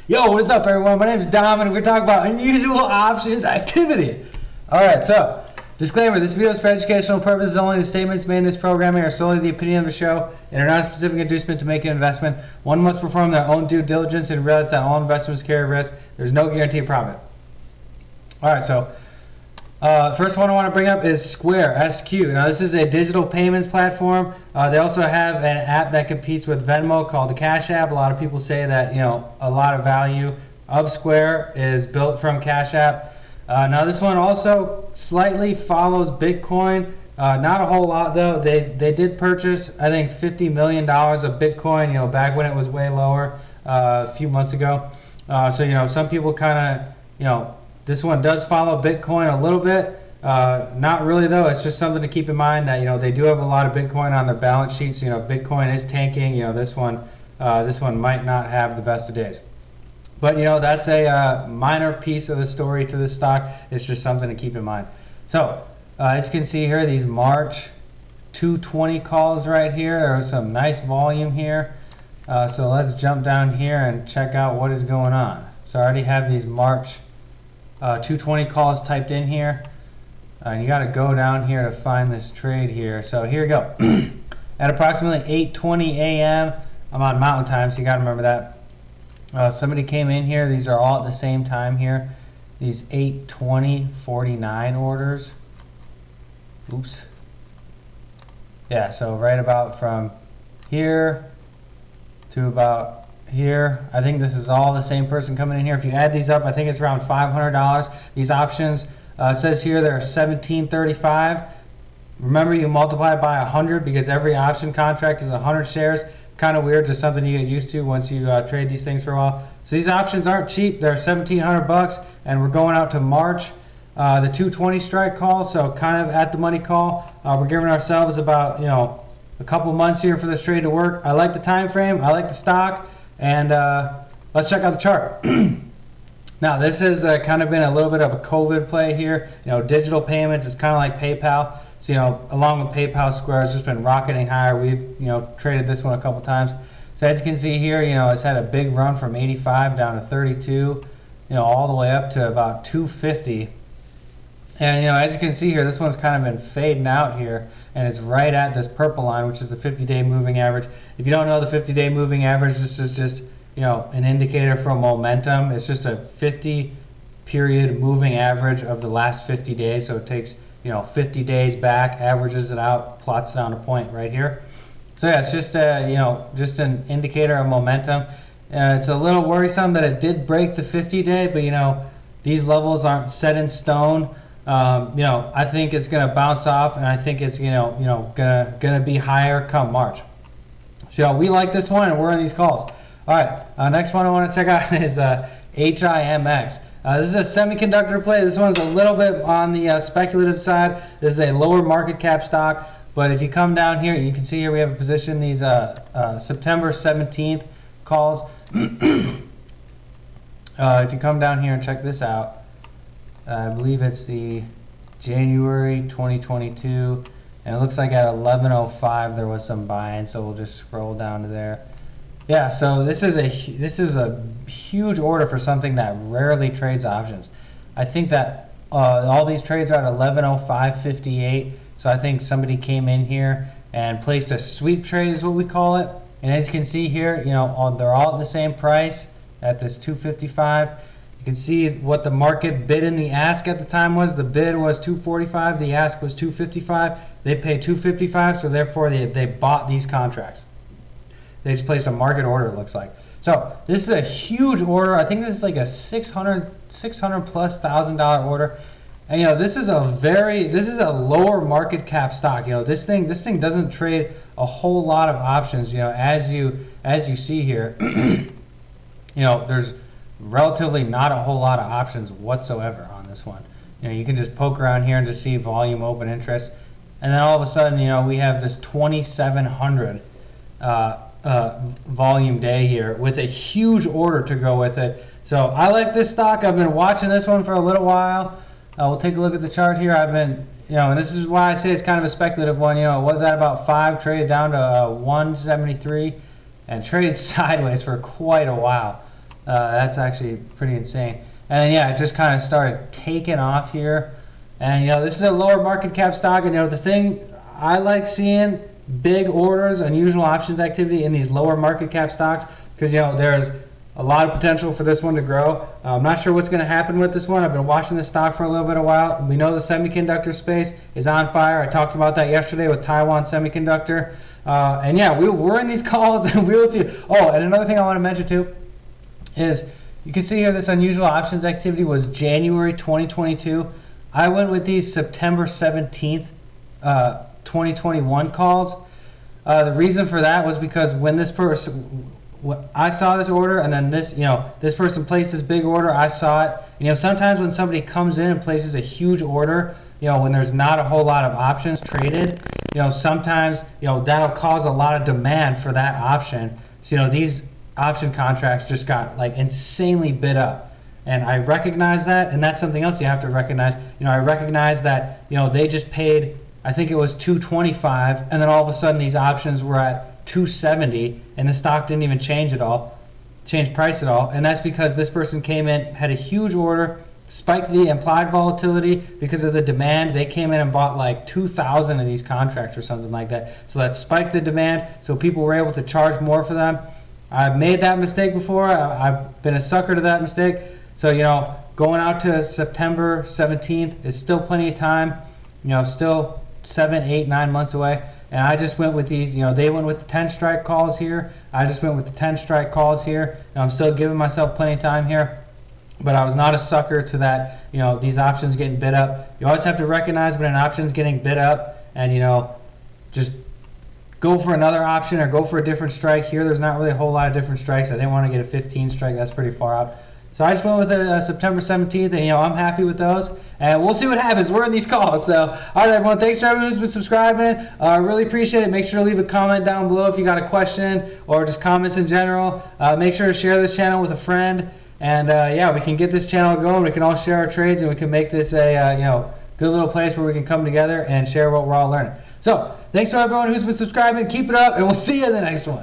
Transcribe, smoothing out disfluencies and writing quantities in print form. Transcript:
Yo, what's up everyone? My name is Dom and we're talking about unusual options activity. Alright, so, disclaimer, this video is for educational purposes only. The statements made in this programming are solely the opinion of the show and are not a specific inducement to make an investment. One must perform their own due diligence and realize that all investments carry risk. There's no guarantee of profit. Alright, so, first one I want to bring up is Square, SQ. Now this is a digital payments platform. They also have an app that competes with Venmo called the Cash App. A lot of people say that, you know, a lot of value of Square is built from Cash App. Now this one also slightly follows Bitcoin. Not a whole lot though. They did purchase, I think, $50 million of Bitcoin, you know, back when it was way lower a few months ago. So, you know, some people kind of, you know, this one does follow Bitcoin a little bit. Not really though. It's just something to keep in mind that, you know, they do have a lot of Bitcoin on their balance sheets. You know, Bitcoin is tanking. You know, this one might not have the best of days. But, you know, that's a minor piece of the story to this stock. It's just something to keep in mind. So, as you can see here, these March 220 calls right here. There's some nice volume here. So let's jump down here and check out what is going on. So I already have these March 220 calls typed in here. And you got to go down here to find this trade here. So here we go. At approximately 8:20 a.m. I'm on Mountain Time, so you got to remember that. Somebody came in here. These are all at the same time here. These 8:20:49 orders. Oops. Yeah, so right about from here to about here. I think this is all the same person coming in here. If you add these up, I think it's around $500. These options, it says here they're $17.35. Remember, you multiply it by 100 because every option contract is 100 shares. Kind of weird, just something you get used to once you trade these things for a while. So these options aren't cheap. They're $1,700 and we're going out to March. The 220 strike call, so kind of at the money call. We're giving ourselves about, you know, a couple months here for this trade to work. I like the time frame. I like the stock. And let's check out the chart. Now this has kind of been a little bit of a COVID play here. You know, digital payments is kind of like PayPal. So, you know, along with PayPal, Square has just been rocketing higher. We've, you know, traded this one a couple times. So as you can see here, you know, it's had a big run from 85 down to 32, you know, all the way up to about 250. And, you know, as you can see here, this one's kind of been fading out here, and it's right at this purple line, which is the 50-day moving average. If you don't know the 50-day moving average, this is just, you know, an indicator for momentum. It's just a 50-period moving average of the last 50 days. So it takes, you know, 50 days back, averages it out, plots down a point right here. So yeah, it's just a, you know, just an indicator of momentum. It's a little worrisome that it did break the 50-day, but, you know, these levels aren't set in stone. You know, I think it's going to bounce off, and I think it's, you know, gonna be higher come March. So we like this one, and we're in these calls. All right, next one I want to check out is HiMX. This is a semiconductor play. This one's a little bit on the speculative side. This is a lower market cap stock, but if you come down here, you can see here we have a position. These September 17th calls. If you come down here and check this out. I believe it's the January 2022, and it looks like at 11:05 there was some buying, so we'll just scroll down to there. Yeah, so this is a huge order for something that rarely trades options. I think that all these trades are at 11:05.58, so I think somebody came in here and placed a sweep trade is what we call it. And as you can see here, you know, they're all at the same price at this 255. You can see what the market bid and the ask at the time was. The bid was 245, the ask was 255. They paid 255, so therefore they bought these contracts. They just placed a market order, it looks like. So this is a huge order. I think this is like a $600 plus thousand order. And, you know, this is a lower market cap stock. You know, this thing doesn't trade a whole lot of options. You know, as you see here, you know, there's relatively not a whole lot of options whatsoever on this one. You know, you can just poke around here and just see volume, open interest, and then all of a sudden, you know, we have this 2,700 volume day here with a huge order to go with it. So I like this stock. I've been watching this one for a little while. We'll take a look at the chart here. I've been, you know, and this is why I say it's kind of a speculative one. You know, it was at about 5, traded down to 173, and traded sideways for quite a while. That's actually pretty insane. And then, yeah, it just kind of started taking off here. And, you know, this is a lower market cap stock. And, you know, the thing I like seeing big orders, unusual options activity in these lower market cap stocks, because, you know, there's a lot of potential for this one to grow. I'm not sure what's going to happen with this one. I've been watching this stock for a little bit of while. We know the semiconductor space is on fire. I talked about that yesterday with Taiwan Semiconductor. And yeah, we're in these calls and we'll see. Oh, and another thing I want to mention too is you can see here this unusual options activity was January 2022. I went with these September 17th, 2021 calls. The reason for that was because when this person, I saw this order, and then this, you know, this person placed this big order. I saw it. You know, sometimes when somebody comes in and places a huge order, you know, when there's not a whole lot of options traded, you know, sometimes, you know, that'll cause a lot of demand for that option. So, you know, these option contracts just got like insanely bid up, and I recognize that, and that's something else you have to recognize. You know, I recognize that, you know, they just paid, I think it was $225, and then all of a sudden these options were at $270, and the stock didn't even change price at all. And that's because this person came in, had a huge order, spiked the implied volatility because of the demand. They came in and bought like 2,000 of these contracts or something like that. So that spiked the demand, so people were able to charge more for them. I've made that mistake before. I've been a sucker to that mistake. So, you know, going out to September 17th is still plenty of time. You know, still 7, 8, 9 months away. And I just went with these, you know, they went with the 10 strike calls here. I just went with the 10 strike calls here. And I'm still giving myself plenty of time here. But I was not a sucker to that, you know, these options getting bid up. You always have to recognize when an option's getting bid up and, you know, just go for another option or go for a different strike. Here, there's not really a whole lot of different strikes. I didn't want to get a 15 strike. That's pretty far out. So I just went with the September 17th, and, you know, I'm happy with those. And we'll see what happens. We're in these calls. So, all right, everyone, thanks to everyone who's been subscribing. Really appreciate it. Make sure to leave a comment down below if you got a question or just comments in general. Make sure to share this channel with a friend. And, yeah, we can get this channel going. We can all share our trades, and we can make this a, you know, good little place where we can come together and share what we're all learning. So, thanks to everyone who's been subscribing. Keep it up, and we'll see you in the next one.